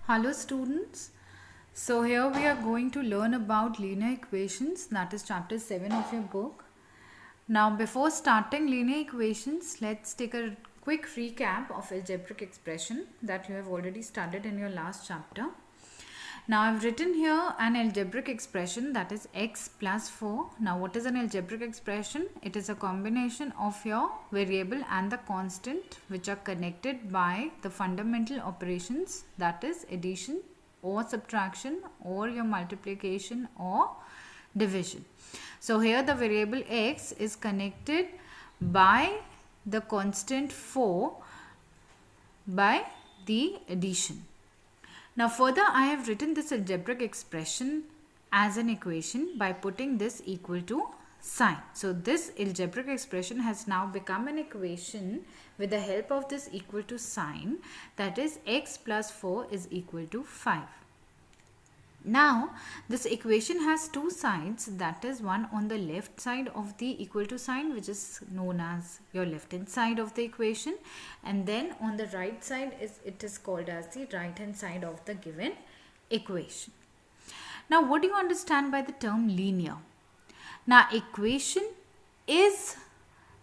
Hello students. So here we are going to learn about linear equations, that is chapter 7 of your book. Now before starting linear equations, let's take a quick recap of algebraic expression that you have already studied in your last chapter. Now I've written here an algebraic expression that is x plus 4. Now what is an algebraic expression? It is a combination of your variable and the constant which are connected by the fundamental operations, that is addition or subtraction or your multiplication or division. So here the variable x is connected by the constant 4 by the addition. Now further I have written this algebraic expression as an equation by putting this equal to sign. So this algebraic expression has now become an equation with the help of this equal to sign, that is x plus 4 is equal to 5. Now this equation has two sides, that is one on the left side of the equal to sign, which is known as your left hand side of the equation, and then on the right side it is called as the right hand side of the given equation. Now what do you understand by the term linear? Now equation is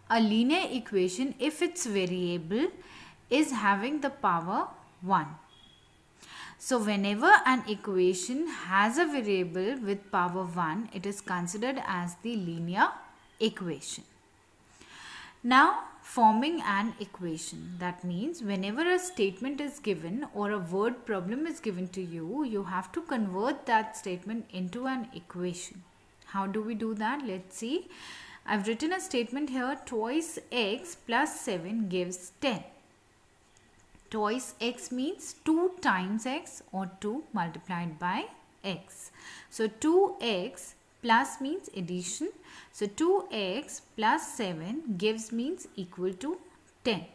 a linear equation if its variable is having the power 1. So whenever an equation has a variable with power 1, it is considered as the linear equation. Now forming an equation, that means whenever a statement is given or a word problem is given to you, you have to convert that statement into an equation. How do we do that? Let's see. I've written a statement here, twice x plus 7 gives 10. Twice x means 2 times x or 2 multiplied by x. So 2x plus means addition. So 2x plus 7 gives means equal to 10.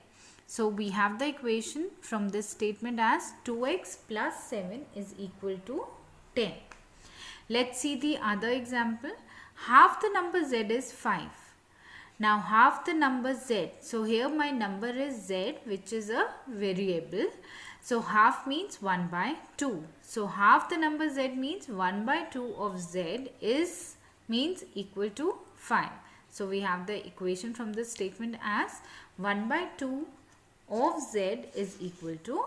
So we have the equation from this statement as 2x plus 7 is equal to 10. Let's see the other example. Half the number z is 5. Now half the number z, so here my number is z, which is a variable. So half means 1 by 2. So half the number z means 1 by 2 of z means equal to 5. So we have the equation from this statement as 1 by 2 of z is equal to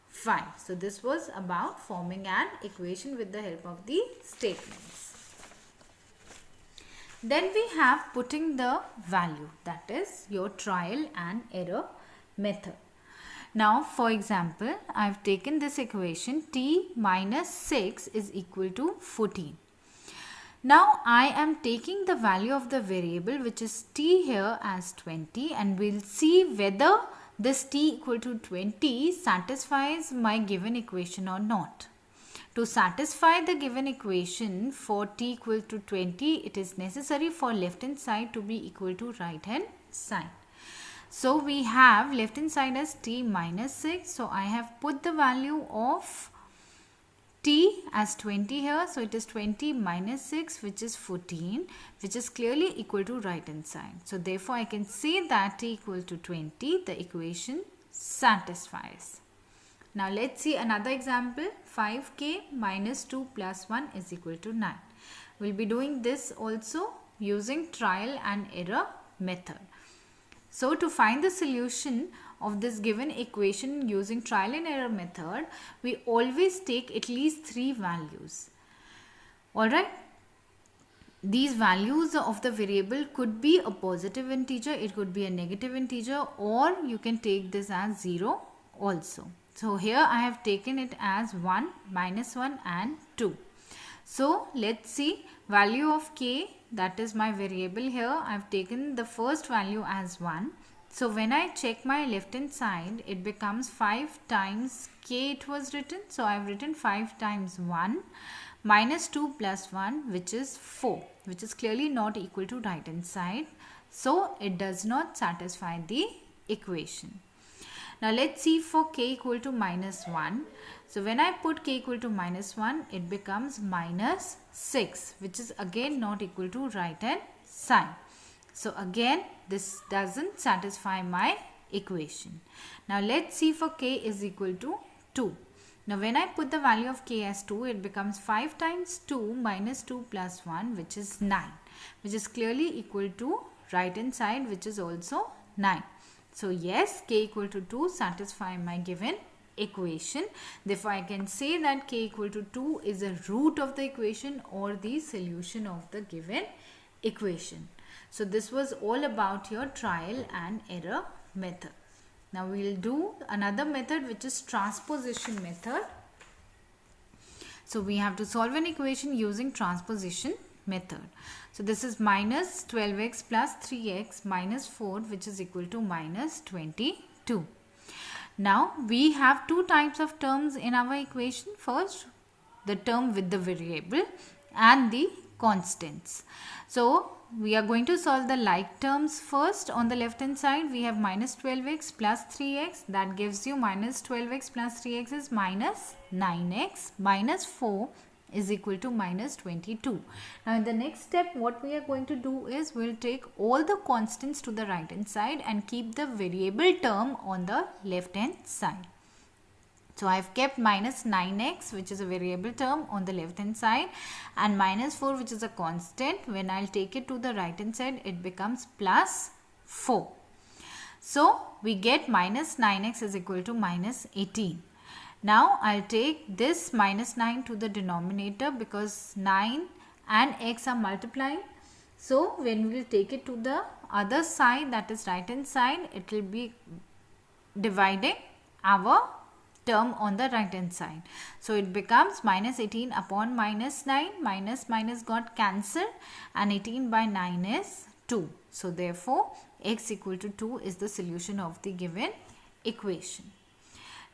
5. So this was about forming an equation with the help of the statements. Then we have putting the value, that is your trial and error method. Now for example, I have taken this equation t minus 6 is equal to 14. Now I am taking the value of the variable which is t here as 20, and we'll see whether this t equal to 20 satisfies my given equation or not. To satisfy the given equation for t equal to 20, it is necessary for left hand side to be equal to right hand side. So we have left hand side as t minus 6. So I have put the value of t as 20 here. So it is 20 minus 6, which is 14, which is clearly equal to right hand side. So therefore I can say that t equal to 20, the equation satisfies. Now let's see another example. 5k minus 2 plus 1 is equal to 9. We'll be doing this also using trial and error method. So to find the solution of this given equation using trial and error method, we always take at least 3 values. Alright. These values of the variable could be a positive integer, it could be a negative integer, or you can take this as 0 also. So here I have taken it as 1, minus 1 and 2. So let's see value of k, that is my variable here. I have taken the first value as 1. So when I check my left hand side, it becomes 5 times k it was written. So I have written 5 times 1 minus 2 plus 1, which is 4, which is clearly not equal to right hand side. So it does not satisfy the equation. Now let's see for k equal to minus 1. So when I put k equal to minus 1, it becomes minus 6, which is again not equal to right hand side. So again this doesn't satisfy my equation. Now let's see for k is equal to 2. Now when I put the value of k as 2, it becomes 5 times 2 minus 2 plus 1, which is 9, which is clearly equal to right hand side, which is also 9. So yes, k equal to 2 satisfy my given equation. Therefore, I can say that k equal to 2 is a root of the equation or the solution of the given equation. So this was all about your trial and error method. Now we will do another method, which is transposition method. So we have to solve an equation using transposition method. So this is minus 12x plus 3x minus 4, which is equal to minus 22. Now we have two types of terms in our equation. First, the term with the variable and the constants. So we are going to solve the like terms first. On the left hand side, we have minus 12x plus 3x. That gives you minus 12x plus 3x is minus 9x minus 4 is equal to minus 22. Now in the next step, what we are going to do is we'll take all the constants to the right hand side and keep the variable term on the left hand side. So I've kept minus 9x, which is a variable term, on the left hand side, and minus 4, which is a constant. When I'll take it to the right hand side, it becomes plus 4. So we get minus 9x is equal to minus 18. Now I'll take this minus 9 to the denominator because 9 and x are multiplying. So when we'll take it to the other side, that is right hand side, it will be dividing our term on the right hand side. So it becomes minus 18 upon minus 9, minus got cancelled, and 18 by 9 is 2. So therefore x equal to 2 is the solution of the given equation.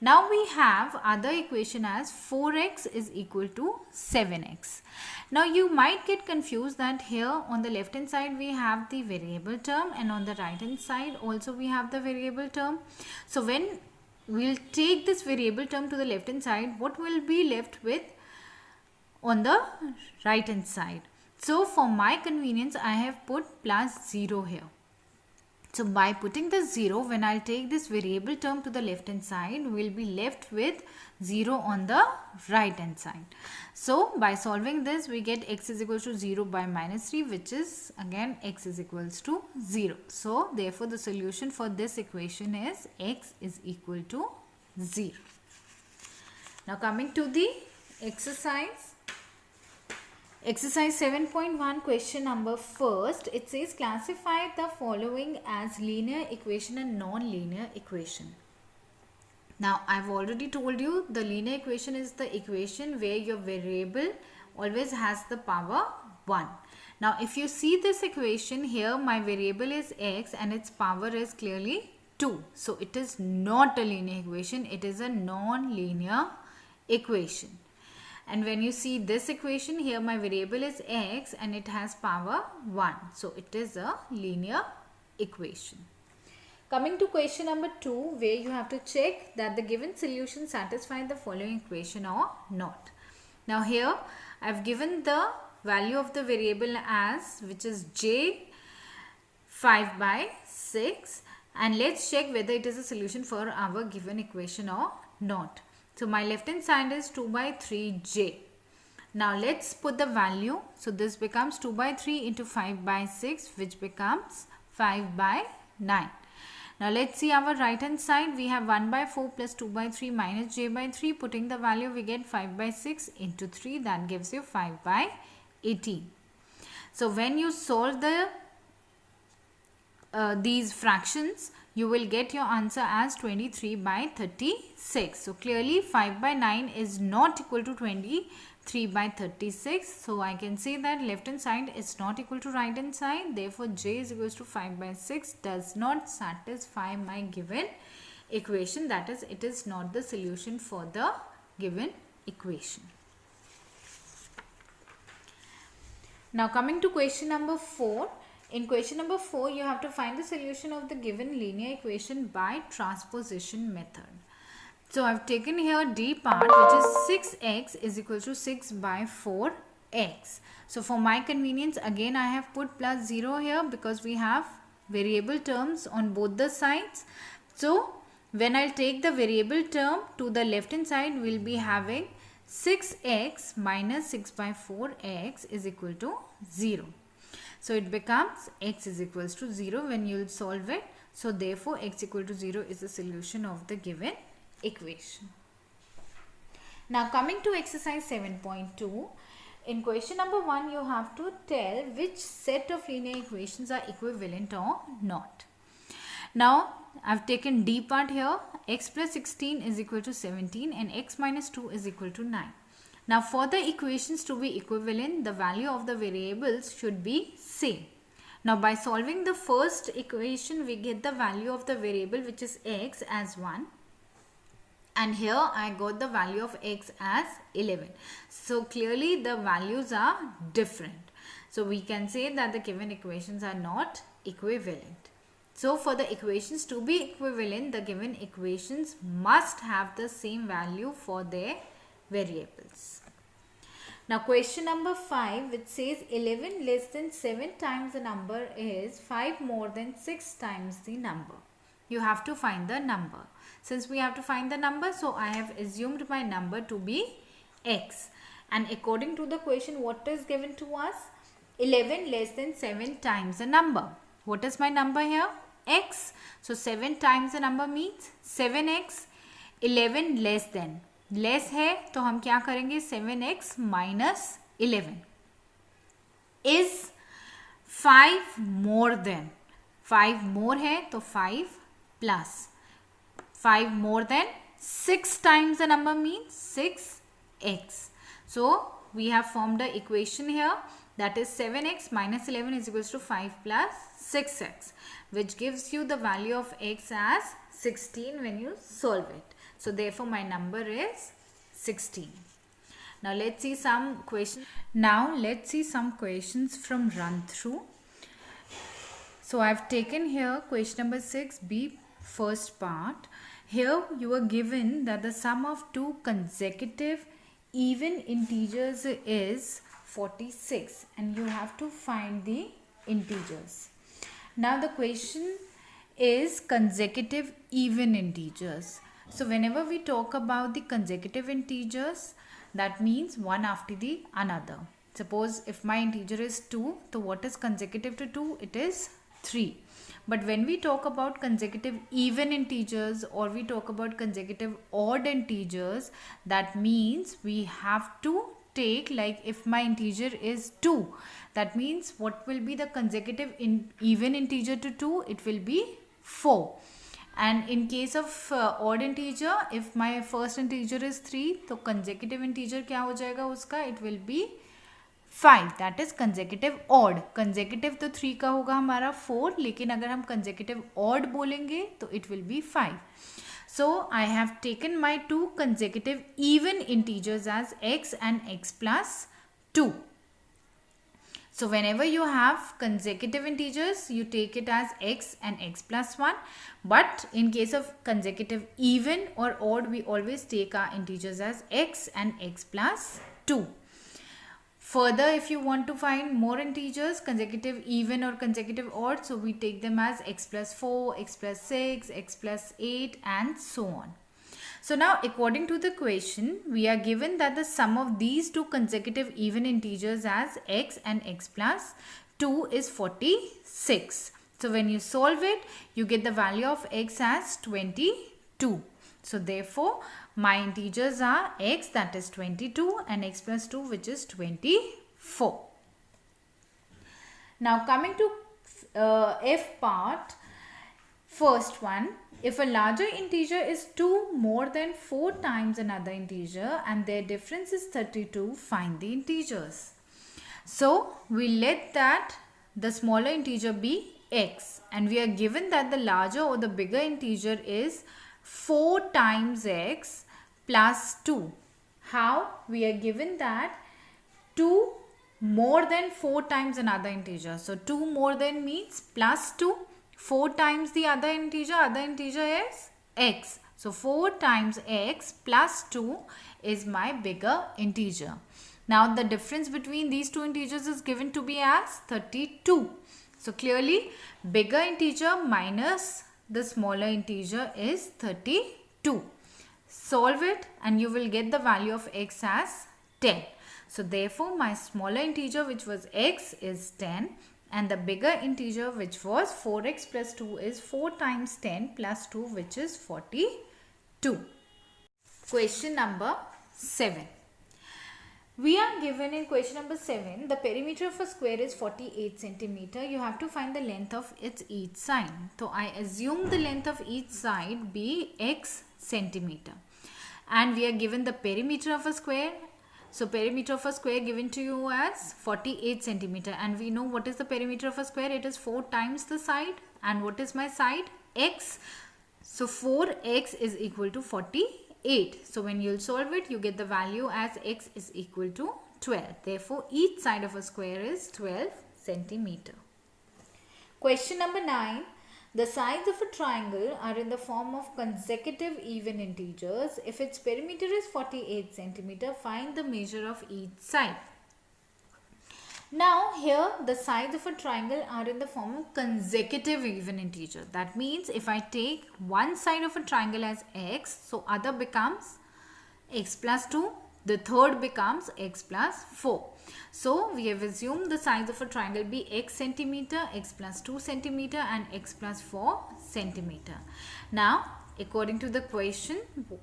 Now we have other equation as 4x is equal to 7x. Now you might get confused that here on the left hand side we have the variable term and on the right hand side also we have the variable term. So when we'll take this variable term to the left hand side, what will be left with on the right hand side? So for my convenience, I have put plus 0 here. So by putting the 0, when I'll take this variable term to the left hand side, we'll be left with 0 on the right hand side. So by solving this, we get x is equal to 0 by minus 3, which is again x is equals to 0. So therefore the solution for this equation is x is equal to 0. Now coming to the exercise. Exercise 7.1, question number first. It says classify the following as linear equation and non-linear equation. Now I've already told you the linear equation is the equation where your variable always has the power 1. Now if you see this equation here, my variable is x and its power is clearly 2. So it is not a linear equation, it is a non-linear equation. And when you see this equation here, my variable is x and it has power 1. So it is a linear equation. Coming to question number 2, where you have to check that the given solution satisfies the following equation or not. Now here I have given the value of the variable as, which is j 5 by 6, and let's check whether it is a solution for our given equation or not. So my left hand side is 2 by 3j. Now let's put the value. So this becomes 2 by 3 into 5 by 6, which becomes 5 by 9. Now let's see our right hand side. We have 1 by 4 plus 2 by 3 minus j by 3. Putting the value, we get 5 by 6 into 3. That gives you 5 by 18. So when you solve the these fractions, you will get your answer as 23 by 36. So clearly 5 by 9 is not equal to 23 by 36. So I can say that left hand side is not equal to right hand side. Therefore j is equals to 5 by 6 does not satisfy my given equation. That is, it is not the solution for the given equation. Now coming to question number 4. In question number 4, you have to find the solution of the given linear equation by transposition method. So I've taken here d part, which is 6x is equal to 6 by 4x. So for my convenience, again I have put plus 0 here because we have variable terms on both the sides. So when I'll take the variable term to the left hand side, we'll be having 6x minus 6 by 4x is equal to 0. So it becomes x is equals to 0 when you'll solve it. So therefore x equal to 0 is the solution of the given equation. Now coming to exercise 7.2. In question number 1, you have to tell which set of linear equations are equivalent or not. Now I've taken D part here. X plus 16 is equal to 17 and x minus 2 is equal to 9. Now for the equations to be equivalent, the value of the variables should be same. Now by solving the first equation, we get the value of the variable, which is x, as 1. And here I got the value of x as 11. So clearly the values are different. So we can say that the given equations are not equivalent. So for the equations to be equivalent, the given equations must have the same value for their variables. Now question number 5, which says 11 less than 7 times the number is 5 more than 6 times the number. You have to find the number. Since we have to find the number, so I have assumed my number to be x. And according to the question, what is given to us? 11 less than 7 times the number. What is my number here? X. So 7 times the number means 7x. 11 less than. Less है तो हम क्या करेंगे? 7x minus 11 is 5 more than. 5 more है तो 5 plus 5 more than 6 times the number means 6x. So we have formed the equation here, that is 7x minus 11 is equals to 5 plus 6x, which gives you the value of x as 16 when you solve it. So therefore my number is 16. Now let's see some questions. Now let's see some questions from run through. So I've taken here question number 6b, first part. Here you are given that the sum of two consecutive even integers is 46 and you have to find the integers. Now the question is consecutive even integers. So whenever we talk about the consecutive integers, that means one after the another. Suppose if my integer is 2, so what is consecutive to 2? It is 3. But when we talk about consecutive even integers or we talk about consecutive odd integers, that means we have to take, like if my integer is 2, that means what will be the consecutive even integer to 2? It will be 4. And in case of odd integer, if my first integer is 3, तो consecutive integer क्या हो जाएगा उसका? It will be 5. That is consecutive odd. Consecutive तो 3 का होगा हमारा 4, लेकिन अगर हम consecutive odd बोलेंगे तो it will be 5. So I have taken my two consecutive even integers as x and x plus 2. So whenever you have consecutive integers, you take it as x and x plus 1. But in case of consecutive even or odd, we always take our integers as x and x plus 2. Further, if you want to find more integers, consecutive even or consecutive odd, so we take them as x plus 4, x plus 6, x plus 8 and so on. So now according to the question, we are given that the sum of these two consecutive even integers as x and x plus 2 is 46. So when you solve it, you get the value of x as 22. So therefore, my integers are x, that is 22, and x plus 2, which is 24. Now coming to F part, first one. If a larger integer is 2 more than 4 times another integer and their difference is 32, find the integers. So we let that the smaller integer be x, and we are given that the larger or the bigger integer is 4 times x plus 2. How? We are given that 2 more than 4 times another integer. So 2 more than means plus 2. 4 times the other integer is x. So 4 times x plus 2 is my bigger integer. Now the difference between these two integers is given to be as 32. So clearly bigger integer minus the smaller integer is 32. Solve it and you will get the value of x as 10. So therefore my smaller integer, which was x, is 10, and the bigger integer, which was 4x plus 2, is 4 times 10 plus 2, which is 42. Question number 7. We are given in question number 7, the perimeter of a square is 48 centimeter. You have to find the length of its each side. So I assume the length of each side be x centimeter. And we are given the perimeter of a square. So perimeter of a square given to you as 48 centimeter. And we know what is the perimeter of a square. It is 4 times the side. And what is my side? X. So 4x is equal to 48. So when you'll solve it, you get the value as x is equal to 12. Therefore, each side of a square is 12 centimeter. Question number 9. The sides of a triangle are in the form of consecutive even integers. If its perimeter is 48 centimeter, find the measure of each side. Now here the sides of a triangle are in the form of consecutive even integer. That means if I take one side of a triangle as x, so other becomes x plus 2, the third becomes x plus 4. So we have assumed the sides of a triangle be x centimeter, x plus 2 centimeter and x plus 4 centimeter. Now according to the question,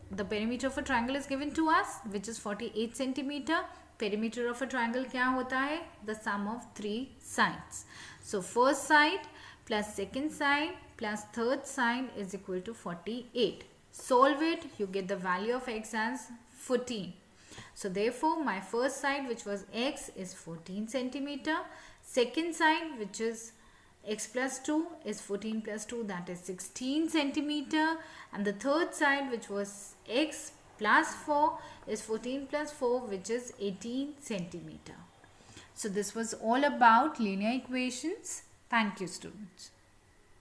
the perimeter of a triangle is given to us, which is 48 centimeter. Perimeter of a triangle क्या होता है? The sum of 3 sides. So first side plus second side plus third side is equal to 48. Solve it, you get the value of x as 14. So therefore my first side, which was x, is 14 centimeter. Second side, which is x plus 2, is 14 plus 2, that is 16 centimeter. And the third side, which was x plus 4, is 14 plus 4, which is 18 centimeter. So this was all about linear equations. Thank you, students.